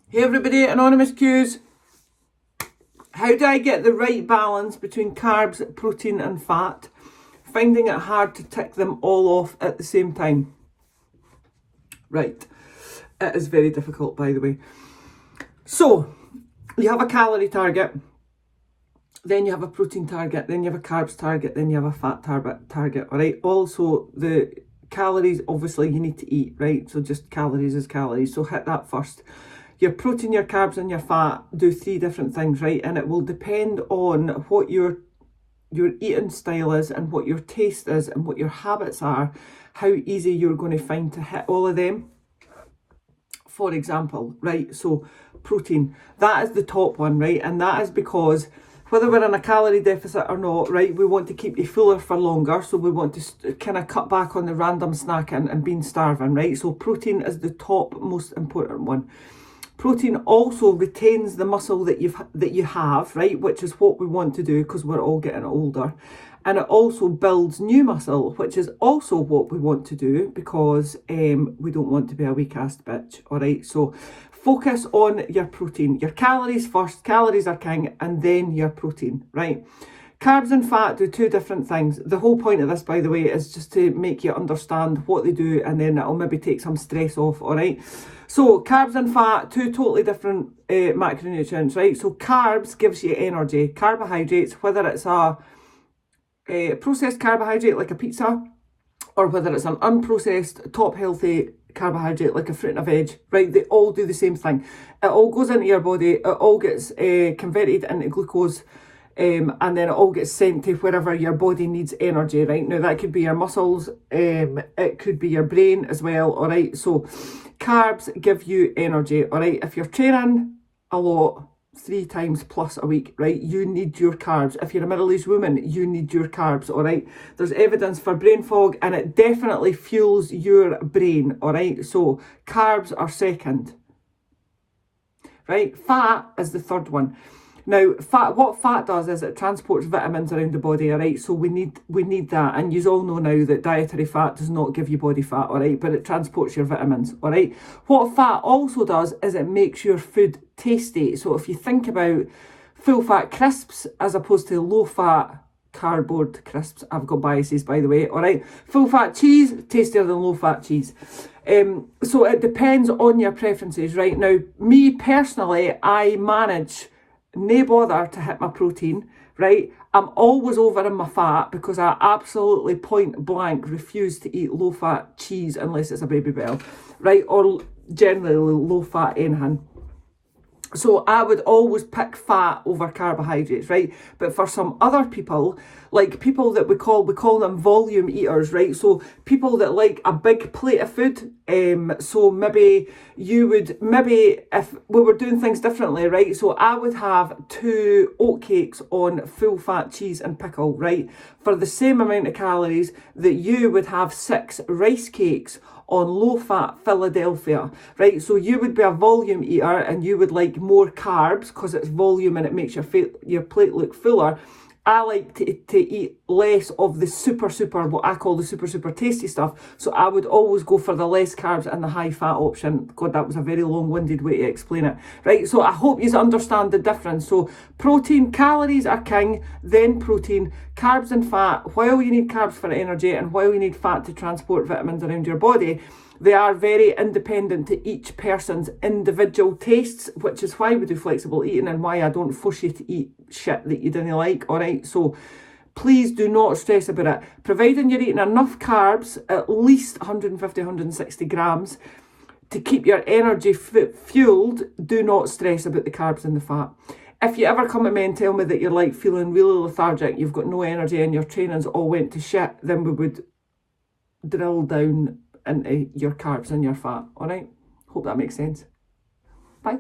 Hey everybody, Anonymous Q's. How do I get the right balance between carbs, protein and fat? Finding it hard to tick them all off at the same time. Right, it is very difficult, by the way. So, you have a calorie target, then you have a protein target, then you have a carbs target, then you have a fat target, all right? Also, the calories, obviously, you need to eat, right? So just calories is calories, so hit that first. Your protein, your carbs and your fat do 3 different things, right? And it will depend on what your eating style is and what your taste is and what your habits are, how easy you're going to find to hit all of them. For example, right, so protein, that is the top one, right? And that is because whether we're in a calorie deficit or not, right, we want to keep you fuller for longer. So we want to kind of cut back on the random snacking and being starving, right? So protein is the top most important one. Protein also retains the muscle that you have, right, which is what we want to do because we're all getting older. And it also builds new muscle, which is also what we want to do because we don't want to be a weak-assed bitch, all right? So focus on your protein. Your calories first, calories are king, and then your protein, right? Carbs and fat do 2 different things. The whole point of this, by the way, is just to make you understand what they do, and then it'll maybe take some stress off, all right? So carbs and fat, 2 totally different macronutrients, right? So carbs gives you energy. Carbohydrates, whether it's a processed carbohydrate like a pizza, or whether it's an unprocessed, top healthy carbohydrate like a fruit and a veg, right? They all do the same thing. It all goes into your body, it all gets converted into glucose, and then it all gets sent to wherever your body needs energy, right? Now that could be your muscles, it could be your brain as well, all right? So carbs give you energy, all right? If you're training a lot, 3 times plus a week, right, you need your carbs. If you're a middle-aged woman, you need your carbs, all right? There's evidence for brain fog and it definitely fuels your brain, all right? So carbs are second, right? Fat is the third one. Now, what fat does is it transports vitamins around the body, all right? So we need that. And you all know now that dietary fat does not give you body fat, all right? But it transports your vitamins, all right? What fat also does is it makes your food tasty. So if you think about full-fat crisps as opposed to low-fat cardboard crisps, I've got biases, by the way, all right? Full-fat cheese, tastier than low-fat cheese. So it depends on your preferences, right? Now, me personally, I manage no bother to hit my protein, right? I'm always over in my fat because I absolutely point blank refuse to eat low fat cheese unless it's a Baby Bell, right? Or generally low fat anything. So I would always pick fat over carbohydrates, right? But for some other people, like people that we call them volume eaters, right? So people that like a big plate of food. So maybe if we were doing things differently, right? So I would have 2 oatcakes on full fat cheese and pickle, right? For the same amount of calories that you would have 6 rice cakes on low-fat Philadelphia, right? So you would be a volume eater and you would like more carbs because it's volume and it makes your plate look fuller. I like to eat less of the super, what I call the super tasty stuff. So I would always go for the less carbs and the high fat option. God, that was a very long-winded way to explain it, right? So I hope you understand the difference. So protein, calories are king, then protein, carbs and fat. While you need carbs for energy and while you need fat to transport vitamins around your body, they are very independent to each person's individual tastes, which is why we do flexible eating and why I don't force you to eat shit that you didn't like, all right? So please do not stress about it. Providing you're eating enough carbs, at least 150, 160 grams, to keep your energy fueled, do not stress about the carbs and the fat. If you ever come to me and tell me that you're like feeling really lethargic, you've got no energy and your trainings all went to shit, then we would drill down into your carbs and your fat, all right? Hope that makes sense. Bye.